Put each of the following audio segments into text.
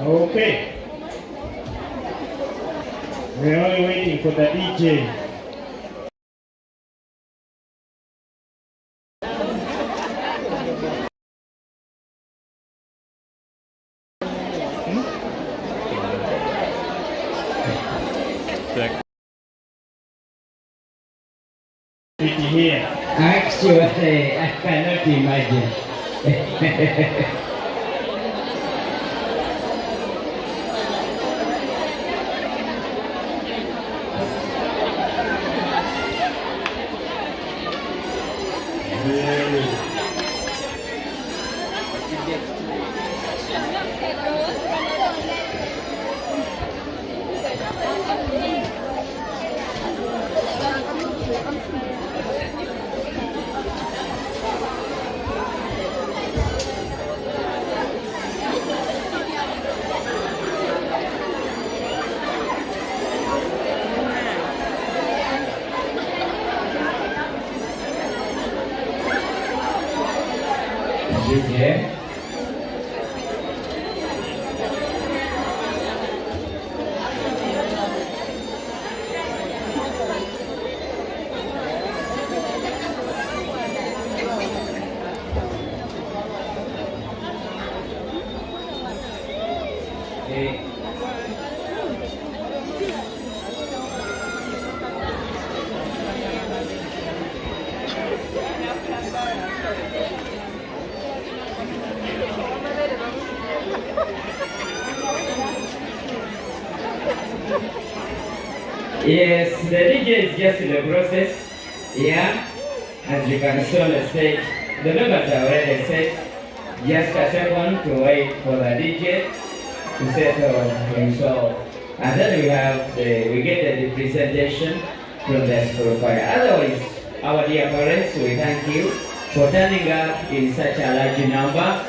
Okay. We're only waiting for the DJ. Check. Here. Actually, I cannot imagine. DJ. Yes, the DJ is just in the process. Yeah, as you can see on the stage, the members are already set. Just a second to wait for the DJ to settle himself. And then we get the presentation from the school choir. Otherwise, our dear parents, we thank you for turning up in such a large number.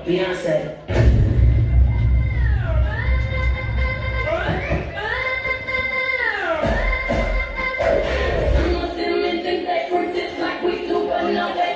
Beyonce. Some of them men think they work this like we do, but no, they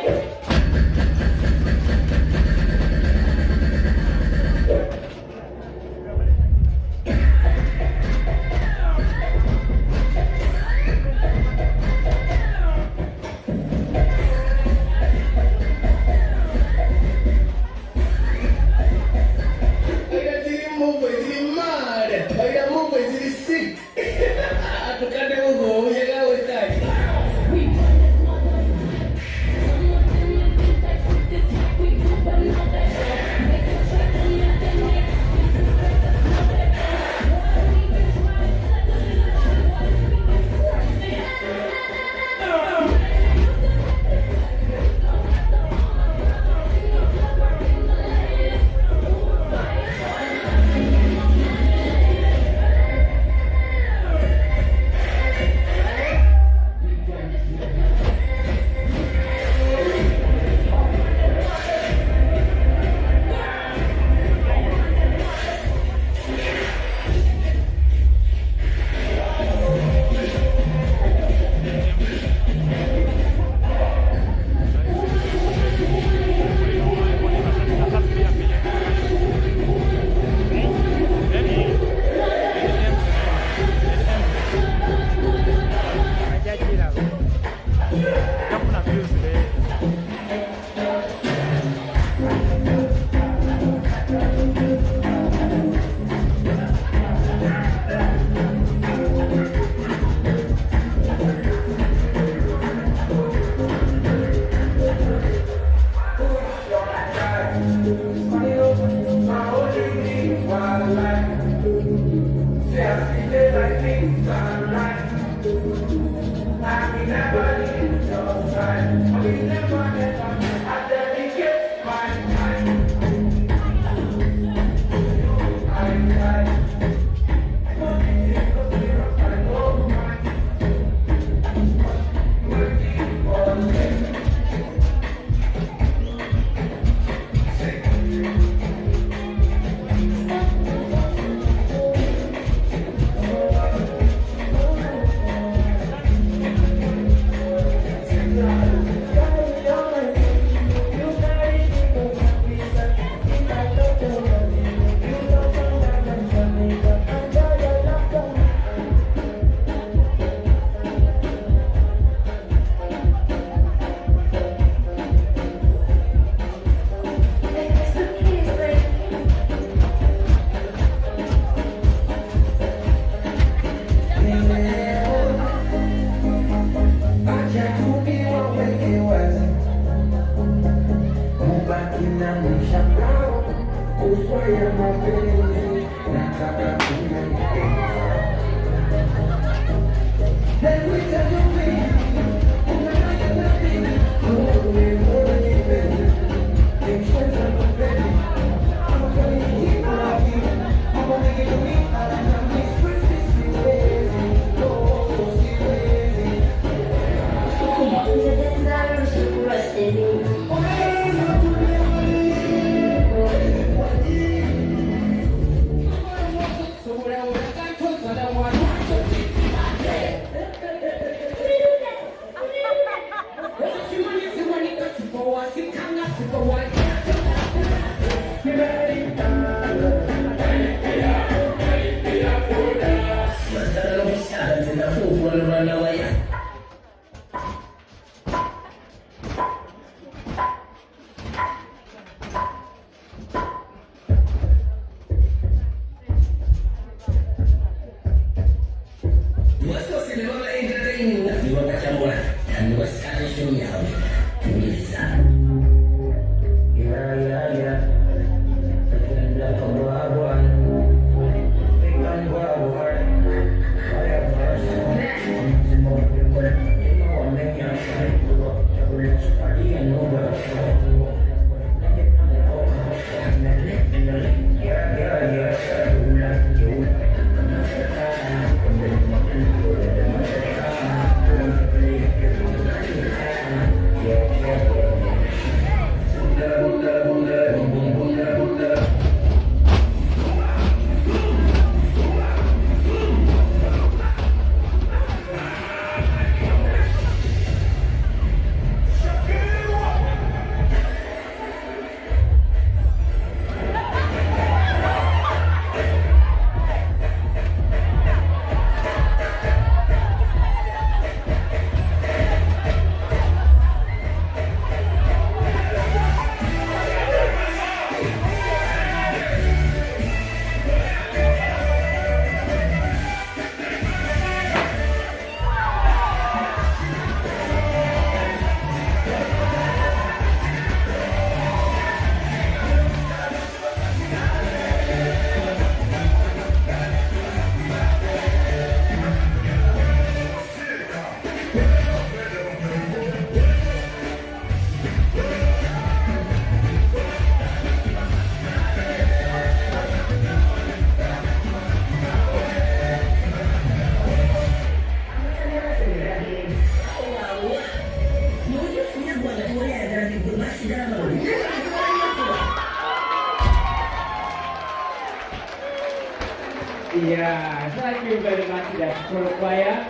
Yeah, thank you very much, the school choir.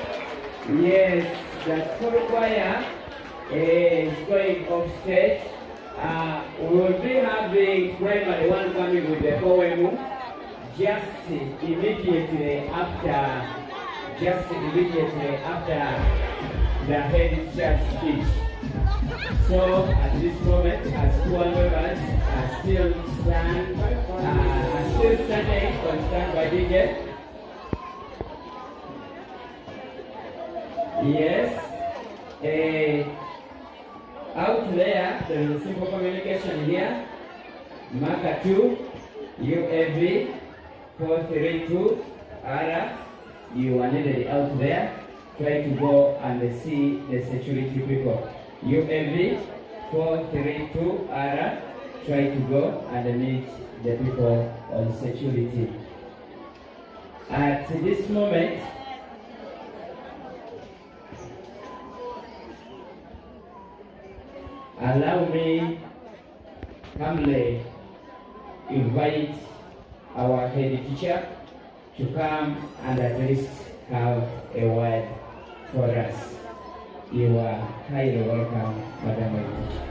Yes, the school choir is going off stage. We will be having primary one coming with the poem just immediately after the head church speech. So at this moment, as school members are still standing on standby DJ. Yes. Out there is a simple communication here. Marker 2, UAV 432 ARA. You are needed out there. Try to go and see the security people. UAV 432 ARA. Try to go and meet the people on security. At this moment, allow me humbly invite our head teacher to come and at least have a word for us. You are highly welcome, Madam Head Teacher.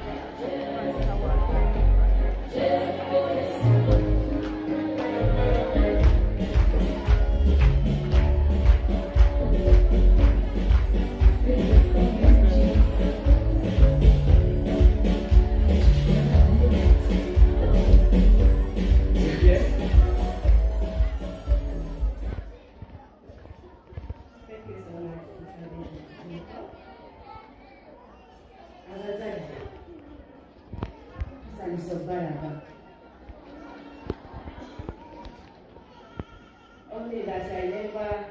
Only that I never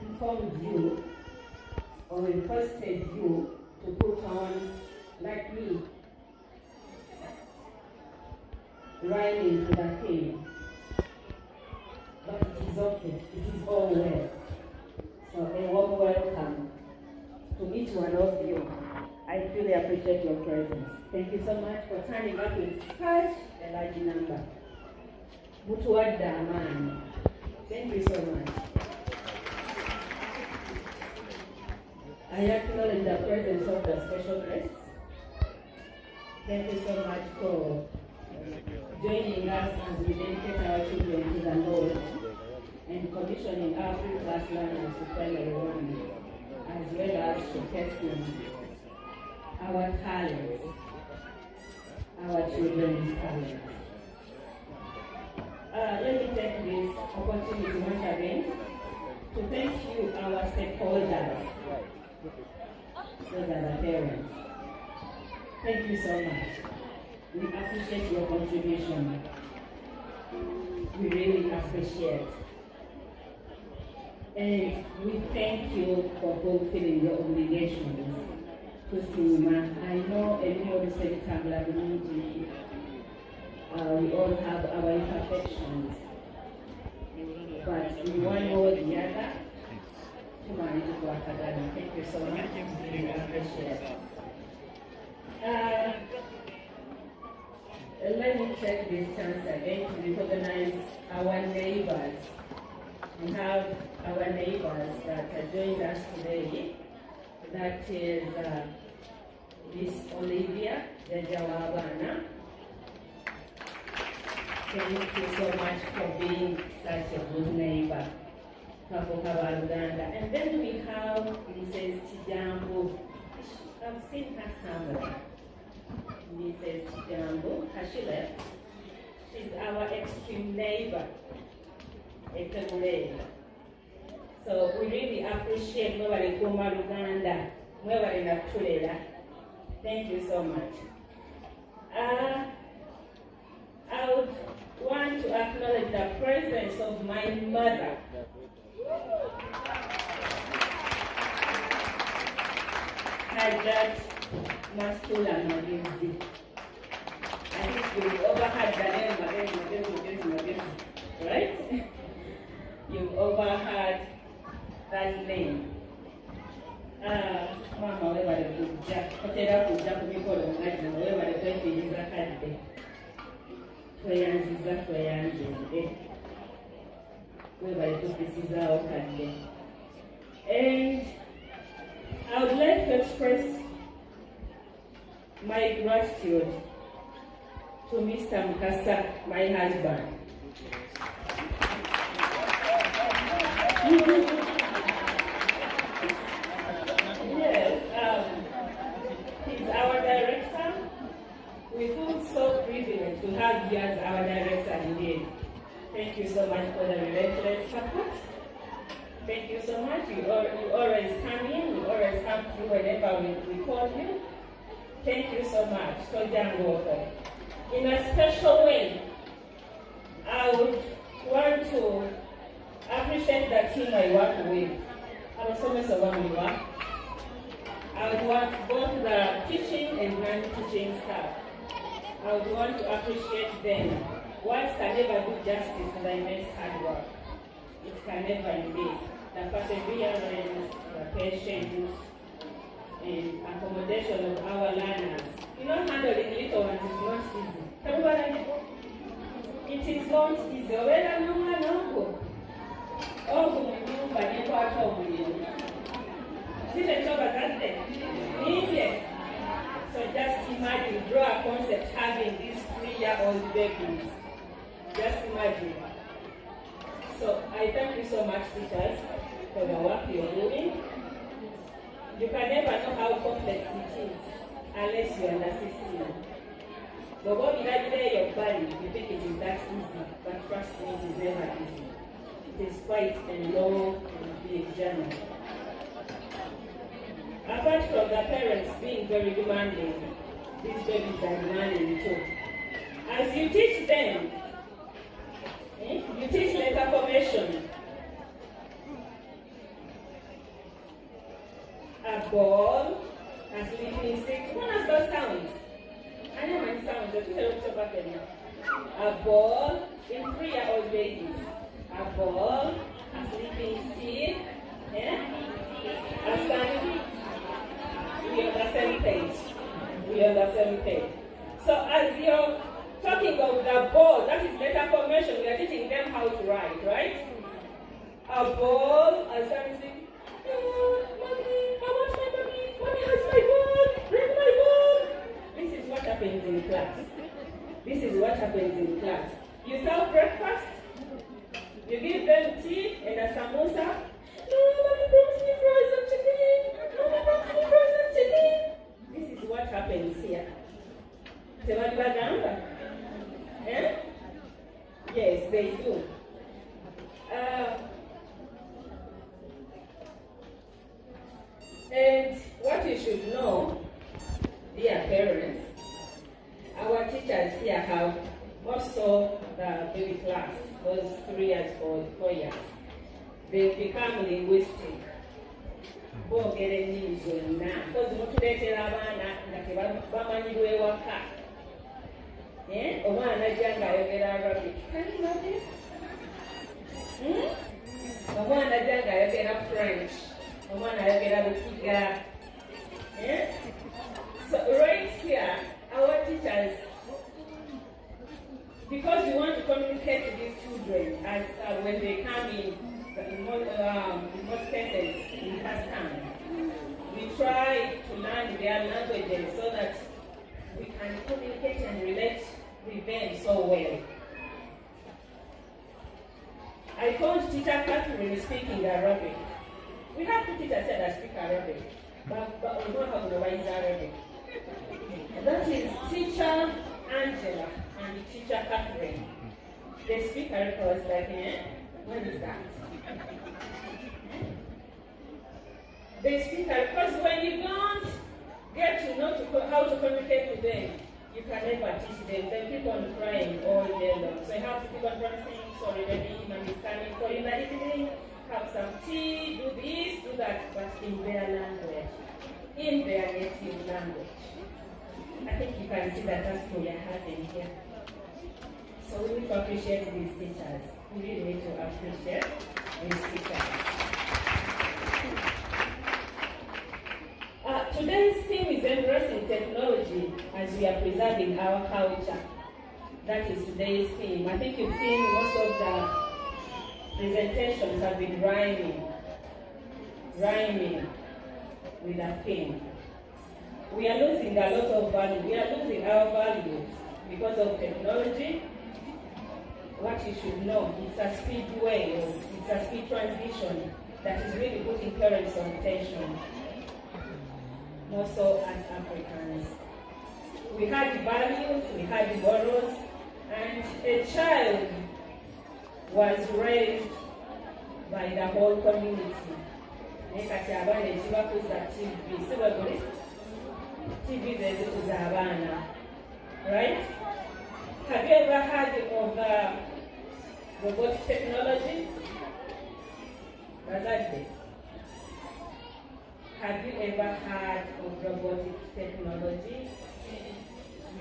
informed you or requested you to put on, like me, rhyming to that thing. But it is okay, it is all well. So a warm welcome to each one of you. I truly appreciate your presence. Thank you so much for turning up in such a large number. Mutuwadda amani. Thank you so much. I acknowledge the presence of the special guests. Thank you so much for joining us as we dedicate our children to the Lord and commissioning our pre-class learners to primary one, as well as showcasing our talents, our children's talents. Let me take this opportunity once again to thank you, our stakeholders, Those are the parents. Thank you so much. We appreciate your contribution. We really appreciate. And we thank you for fulfilling your obligations to Sinima. I know everybody said Tabla Burundi. We all have our imperfections. But in one way or the other, humanity to academic. Thank you so much. We appreciate it. Let me take this chance again to recognize our neighbors. We have our neighbors that joined us today. That is Miss Olivia Jawabana. Thank you so much for being such a good neighbor. And then we have Mrs. Tijambo. I've seen her somewhere. Mrs. Tijambo. Has she left? She's our extreme neighbor. So we really appreciate Mwebale Kuma Luganda, Mwebale Natulela. Thank you so much. I would want to acknowledge the presence of my mother. Hajat Mastula Magezi. I think you've overheard the name Magezi, right? You've overheard that name. Mama, we were good Jack. Potera could jump me for the night, and we were going to use a card day. We were to pieces out card day. And I would like to express my gratitude to Mr. Mukasa, my husband. Yes, he's our director. We feel so privileged to have you as our director indeed. Thank you so much for the relentless support. Thank you so much. You always come in, you always come through whenever we call you. Thank you so much. So Jango. In a special way, I would want to appreciate the team I work with. I would want both the teaching and non-teaching staff. I would want to appreciate them. Words can never do justice to the immense hard work. It can never indeed. The perseverance, the patience, and accommodation of our learners. You know, handling little ones is not easy. It is not easy. So just imagine, draw a concept having these 3-year-old babies. Just imagine. So I thank you so much, teachers, for the work you're doing. You can never know how complex it is unless you are in the system. But when you lay your body, you think it is that easy, but trust me, it is never easy. It is quite a long and big journey. Apart from the parents being very demanding, these babies are demanding too. As you teach them, you teach letter formation. A ball, a sleeping stick. What are those sounds? I know my sounds. A ball in 3-year-old babies. A ball, a sleeping stick, a standing. We are the same page. We are the same page. So as you're talking about the ball, that is letter formation, we are teaching them how to write, right? A ball, a something. Mommy, I want my mommy. Mommy has my ball. Bring my ball. This is what happens in class. This is what happens in class. You serve breakfast. You give them tea and a samosa. No, mommy brings me fries and chicken. Mommy brings me fries and chicken. This is what happens here. Eh? Yes, they do. you should know, dear parents, our teachers here have also the baby class, those 3 years, 4 years. They've become linguistic. Boogera ennimi zonna. Because mutuleetera abaana nga tebamanyirwa ewaka. Omwana ajja ng'ayogera Arabic. Can you imagine? Omwana ajja ng'ayogera French. Omwana ayogera Lukiga. So right here, our teachers, because we want to communicate to these children as when they come in most cases in first time, we try to learn their languages so that we can communicate and relate with them so well. I found teacher Catherine speaking Arabic. We have two teachers here that speak Arabic, but we don't have Nova's Arabic. And that is teacher Angela and teacher Catherine. They speak Arabic. I was like, when is that? They speak Arabic because when you don't get to know how to communicate with them, you can never teach them. They keep on crying all day long. So you have to keep on practicing. Sorry, baby, mommy's coming for you in the evening. Have some tea, do this, do that, but in their language, in their native language. I think you can see that that's what you're having here. So we need to appreciate these teachers. We really need to appreciate these teachers. Today's theme is embracing technology as we are preserving our culture. That is today's theme. I think you've seen most of the presentations have been rhyming with a theme. We are losing a lot of value. We are losing our values because of technology. What you should know, it's a speed way, it's a speed transition that is really putting parents on tension. More so as Africans. We had values, we had morals, and a child was raised by the whole community. TV zezikuza abaana, right? Have you ever heard of robotic technology? Bazadde. Have you ever heard of robotic technology?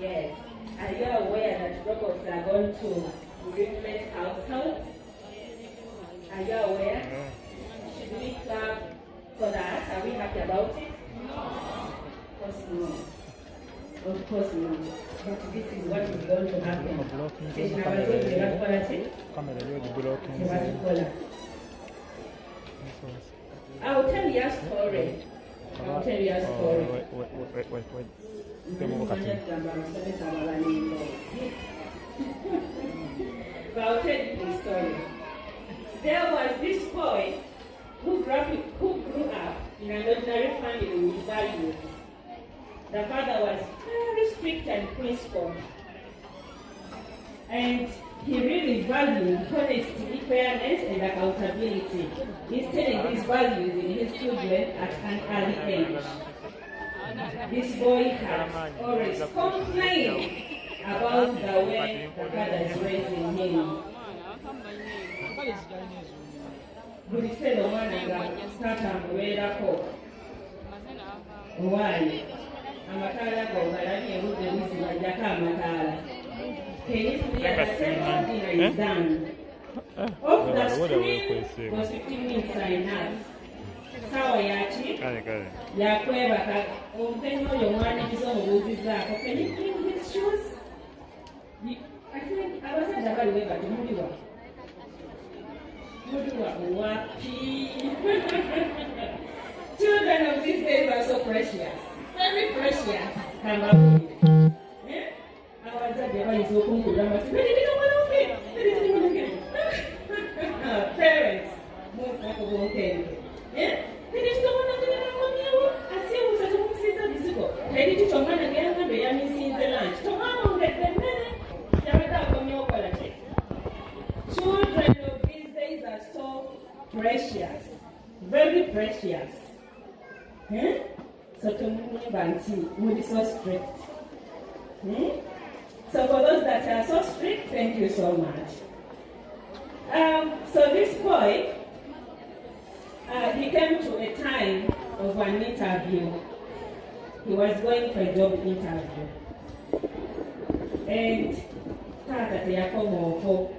Yes. Are you aware that robots are going to replace households? Are you aware? Should we clap for that? Are we happy about it? Of course no. Of course no. But this is what is going to happen. I'll tell you a story. I'll tell you a story. Wait. But I'll tell you the story. There was this boy who grew up in an ordinary family with values. The father was very strict and principled. And he really valued honesty, fairness, and accountability. Instilling these values in his children at an early age. This boy had always complained about the way the father is raising him. Buli sseera omwana nga tatambubeerako. Owaaye, amataala g'ogalabye obudde buziba ajjako amataala. Can you clear the second dinner is done? Off the screen was 15 minutes enough. Sawa yaki? Yakwebaka. Omupenyi oyo omwaniriza omubuuzizaako. Can you clean his shoes? I think abasajja baliwe bati muliwa. Muliwa wapi? Children of these days are so precious. Very precious. Parents, children of these days are so precious, very precious. So tumuni banti, mudi so strict. So for those that are so strict, thank you so much. So this boy, he came to a time of an interview. He was going for a job interview. And tata teyakomoko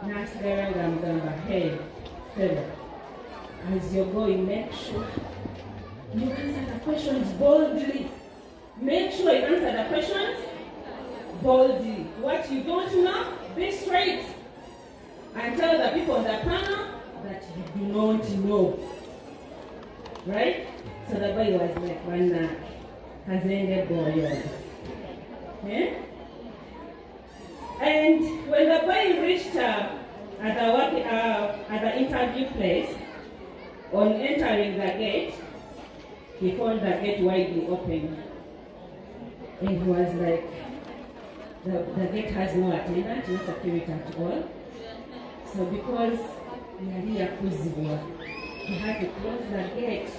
nasigala ngamugamba, hey, fellow, as you're going, make sure you answer the questions boldly. Make sure you answer the questions boldly. What you don't know, be straight. And tell the people on the panel that you do not know. Right? So the boy was like, one Kazenge boy. Yeah? And when the boy reached at the interview place, on entering the gate, he found the gate widely open. And he was like, the gate has no attendant, no security at all. So because he had to close the gate.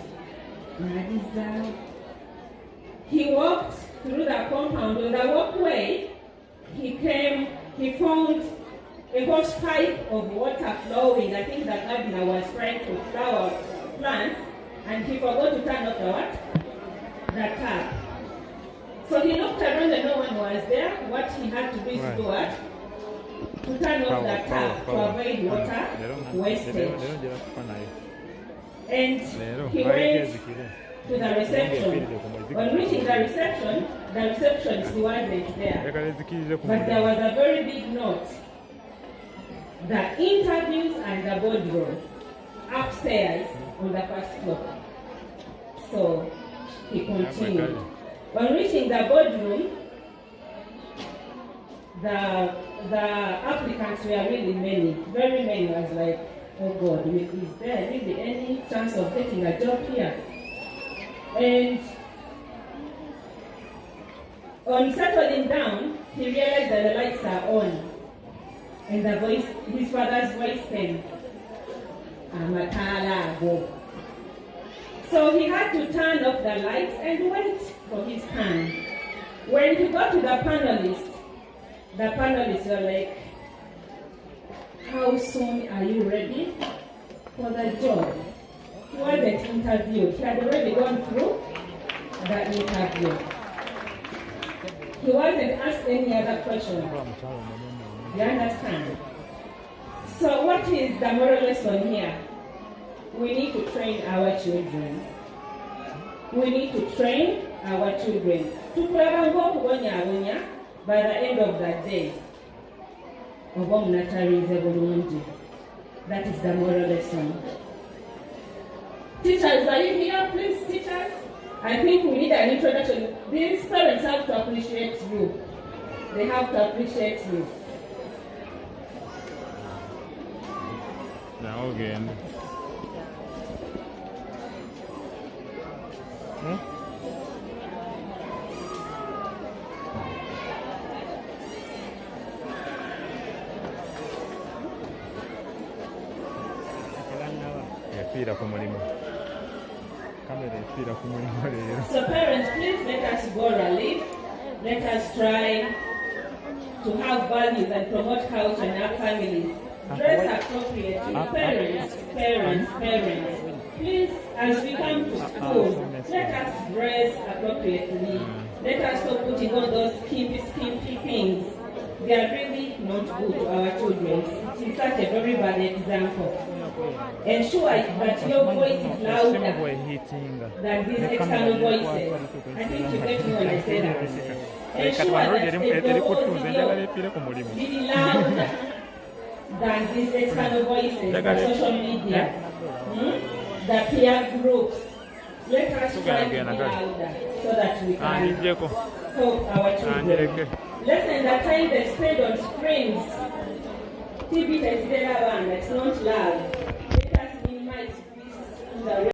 He walked through the compound. On the walkway, he found a hose pipe of water flowing. I think the gardener was trying to flower plants, and he forgot to turn off the tap. So he looked around and no one was there. What he had to do is to do what? To turn off the tap to avoid water wastage. And he went to the reception. On reaching the receptionist wasn't there. But there was a very big note. The interviews and the boardroom upstairs on the first floor. So he continued. On reaching the boardroom, the applicants were really many, very many. I was like, oh God, is there really any chance of getting a job here? And on settling down, he realized that the lights are on. And the voice, his father's voice came, Amatala. So he had to turn off the lights and wait for his turn. When he got to the panelists were like, how soon are you ready for the job? He wasn't interviewed. He had already gone through the interview. He wasn't asked any other question. You understand? So what is the moral lesson here? We need to train our children. We need to train our children. By the end of the day, that is the moral lesson. Teachers, are you here? Please, teachers. I think we need an introduction. These parents have to appreciate you. They have to appreciate you. Now again. So parents, please let us go relief. Let us try to have values and promote culture in our families. Dress appropriately. Parents. Please, as we come to school, let us dress appropriately. Let us stop putting on those skimpy things. They are really not good to our children. It is such a very bad example. Ensure that your voice is louder than these external voices. I think you get me when I say that. Ensure that your voice be louder than these external voices, the social media, the peer groups. Let us try to be louder so that we can help our children. Lessen the time they spend on screens. TV is there, it's not loud. Let us minimize this in the